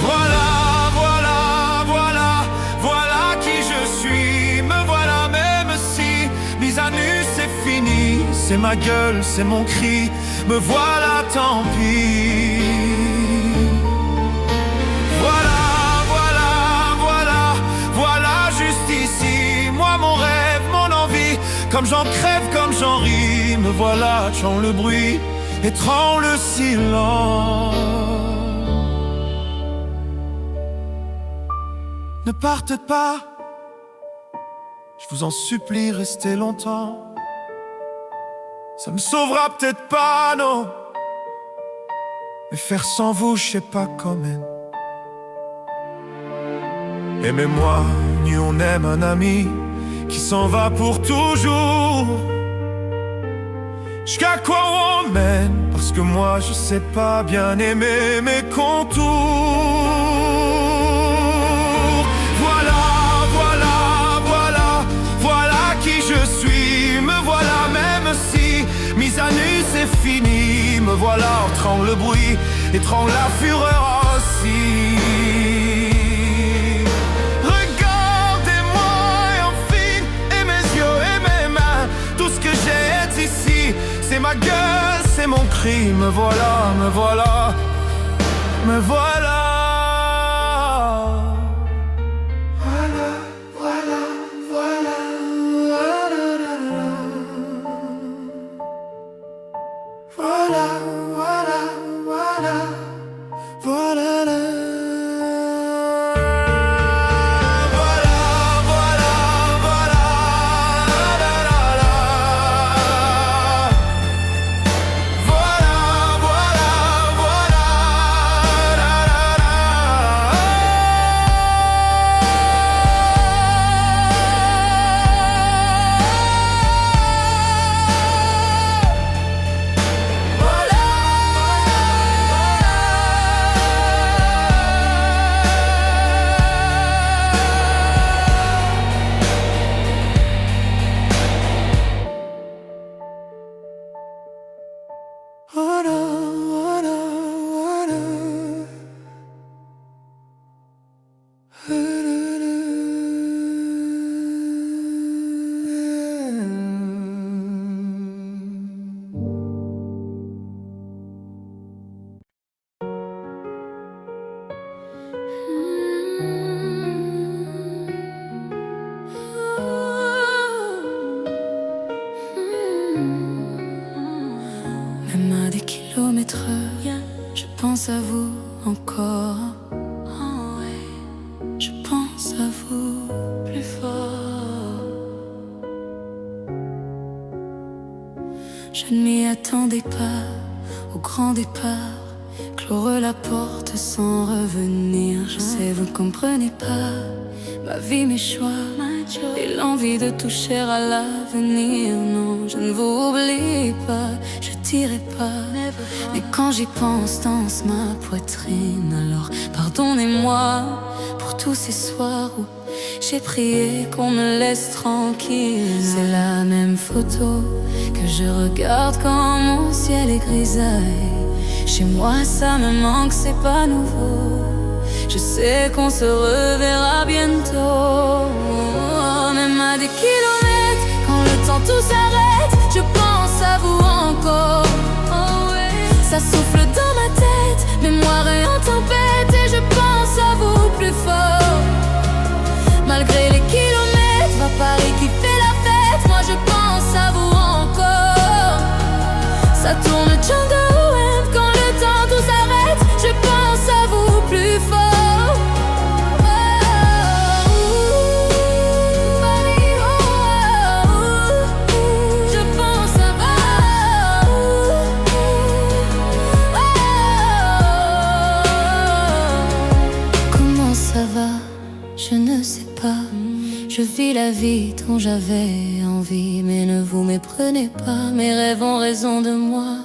voilà, voilà, voilà, voilà qui je suis. Me voilà même si, mise à nu c'est fini. C'est ma gueule, c'est mon cri, me voilà tant pis. Comme j'en crève, comme j'en ris, me voilà, chant le bruit et tremble le silence. Ne partez pas, je vous en supplie, restez longtemps. Ça me sauvera peut-être pas, non, mais faire sans vous, je sais pas comment. Aimez-moi, ni on aime un ami qui s'en va pour toujours. Jusqu'à quoi on mène? Parce que moi je sais pas bien aimer mes contours. Voilà, voilà, voilà, voilà qui je suis. Me voilà même si mise à nu c'est fini. Me voilà entrant le bruit, étrangle la fureur aussi. Regardez-moi et enfin, et mes yeux et mes mains. Tout ce que j'ai est ici. C'est ma gueule, c'est mon cri. Me voilà, me voilà, me voilà. Voilà, voilà, voilà. Voilà, voilà, voilà. Voilà. Même à des kilomètres, je pense à vous encore. Oh ouais, je pense à vous plus fort. Je ne m'y attendais pas au grand départ. Clore la porte sans revenir. Je sais, vous ne comprenez pas ma vie, mes choix et l'envie de toucher à l'avenir. Non, je ne vous oublie pas, je dirai pas. Mais quand j'y pense, danse ma poitrine. Alors pardonnez-moi pour tous ces soirs où j'ai prié qu'on me laisse tranquille. C'est la même photo que je regarde quand mon ciel est grisaille. Chez moi ça me manque, c'est pas nouveau. Je sais qu'on se reverra bientôt. Même à des kilomètres, quand le temps tout s'arrête, je pense à vous encore. Oh ouais. Ça souffle dans ma tête, mémoire est en tempête, et je pense à vous plus fort. Malgré les kilomètres, à Paris qui fait la fête, moi je pense à vous encore. Ça tourne Django Web, quand le temps tout s'arrête, je pense à vous plus fort. Je ne sais pas, je vis la vie dont j'avais envie. Mais ne vous méprenez pas, mes rêves ont raison de moi.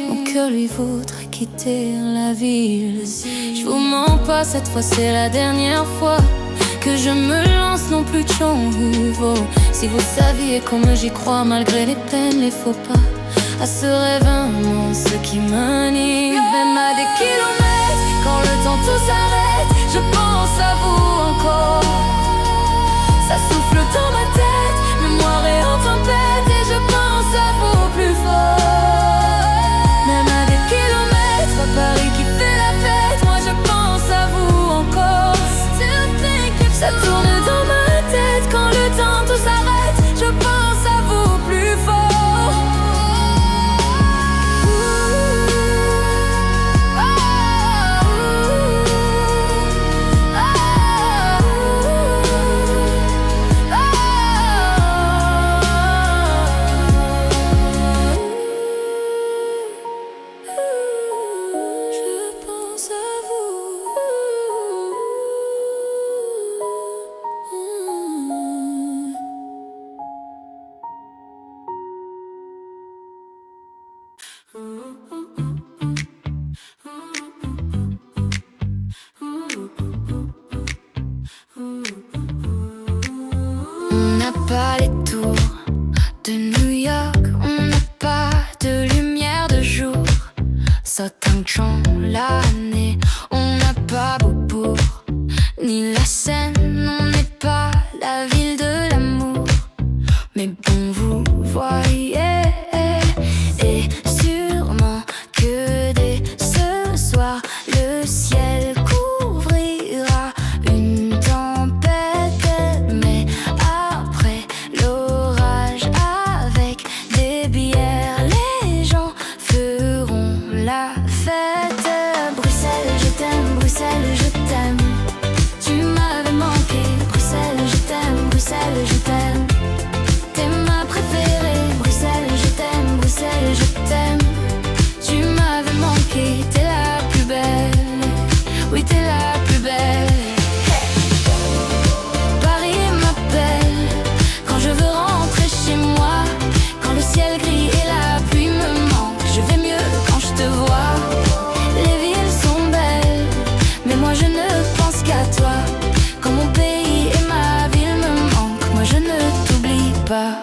Mon cœur lui voudrait quitter la ville. Je vous mens pas, cette fois c'est la dernière fois que je me lance, non plus de chant nouveau. Si vous saviez comme j'y crois, malgré les peines, les faux pas, à ce rêve immense qui m'anime. Même à des kilomètres, quand le temps tout s'arrête, je pense à vous encore. Ça souffle dans ma tête, mémoire est en tempête, et je pense à vous plus fort. Même à des kilomètres, à Paris qui fait la fête, moi je pense à vous encore. Ça tourne dans ma tête, quand le temps tout s'arrête, je pense à vous plus fort. n'a pas les tours de New York, on n'a pas de lumière de jour. Southampton, l'année, on n'a pas Beaubourg, ni la Seine, on n'est pas la ville de l'amour. Mais bon, vous voyez, et sûrement que dès ce soir, le ciel couvrira une tempête. Mais après l'orage, avec des bières, les gens feront la fête. Bruxelles, je t'aime, Bruxelles, je t'aime. Tu m'avais manqué, Bruxelles, je t'aime, Bruxelles, je t'aime. T'es ma préférée, Bruxelles, je t'aime, Bruxelles, je t'aime. Tu m'avais manqué, t'es la plus belle, oui t'es la plus belle. Paris m'appelle quand je veux rentrer chez moi, quand le ciel gris et la pluie me manquent. Je vais mieux quand je te vois. Les villes sont belles, mais moi je ne pense qu'à toi. Quand mon pays et ma ville me manquent, moi je ne t'oublie pas.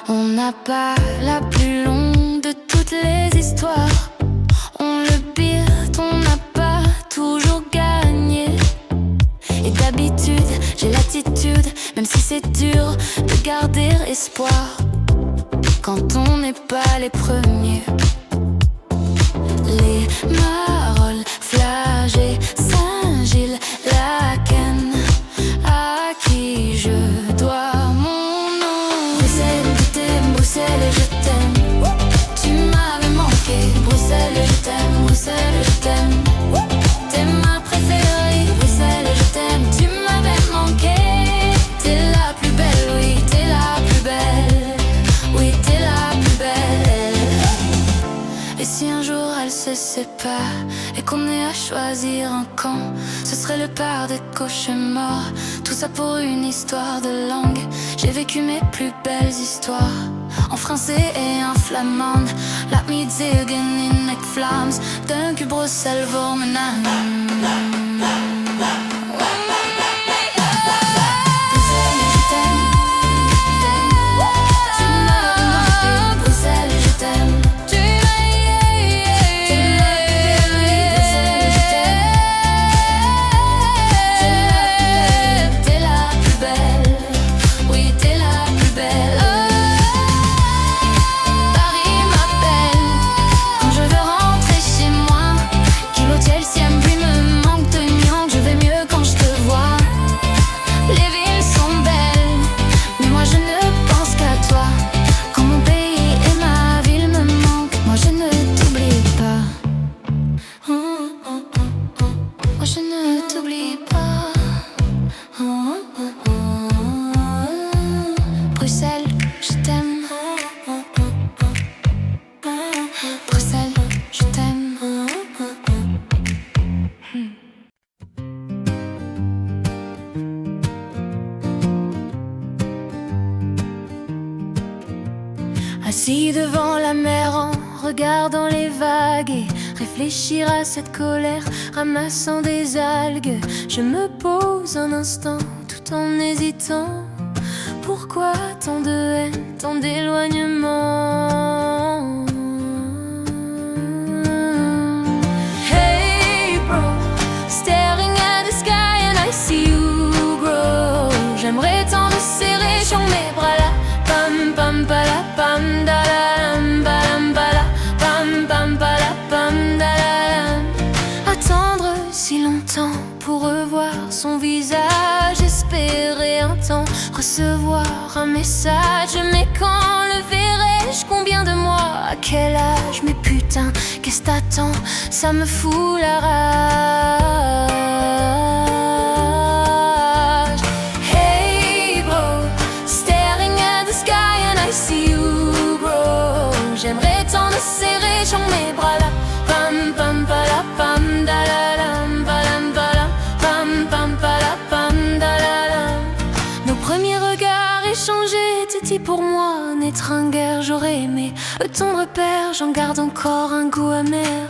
On n'a pas la plus longue de toutes les histoires. On le pire, on n'a pas toujours gagné. Et d'habitude, j'ai l'attitude, même si c'est dur, de garder espoir quand on n'est pas les premiers. Les Marolles, Flagey, Saint-Gilles, Laken, à qui je dois mon nom. Bruxelles, je t'aime, Bruxelles, je t'aime. Tu m'avais manqué, Bruxelles, je t'aime, Bruxelles, je t'aime. T'es ma préférée, Bruxelles, je t'aime. Tu m'avais manqué, t'es la plus belle, oui, t'es la plus belle, oui, t'es la plus belle. Et si un jour elle se sépare et qu'on ait à choisir un camp, ce serait le père des cauchemars. Tout ça pour une histoire de langue. J'ai vécu mes plus belles histoires en français et en flamande. Laat me zeggen in ik Vlaams. Dank u Bruxelles voor mijn naam. Assis devant la mer en regardant les vagues et réfléchir à cette colère, ramassant des algues. Je me pose un instant tout en hésitant. Pourquoi tant de haine, tant d'éloignement? Hey bro, staring at the sky and I see you grow. J'aimerais tant te serrer sur mes bras là. Pam pam pala pam da la lam balam bala pam pam pala pam da la lam. Attendre si longtemps pour revoir son visage, espérer un temps recevoir un message. Mais quand le verrai-je, combien de mois, à quel âge? Mais putain, qu'est-ce t'attends? Ça me fout la rage. Hey bro, staring at the sky and I see you grow. J'aimerais tant te serrer sur mes bras là. Pam pam pala pam da la lam balam balam pam pam pala pam da la lam. Nos premiers regards échangés étaient dit pour moi naître un guerre. J'aurais aimé ton repère, j'en garde encore un goût amer.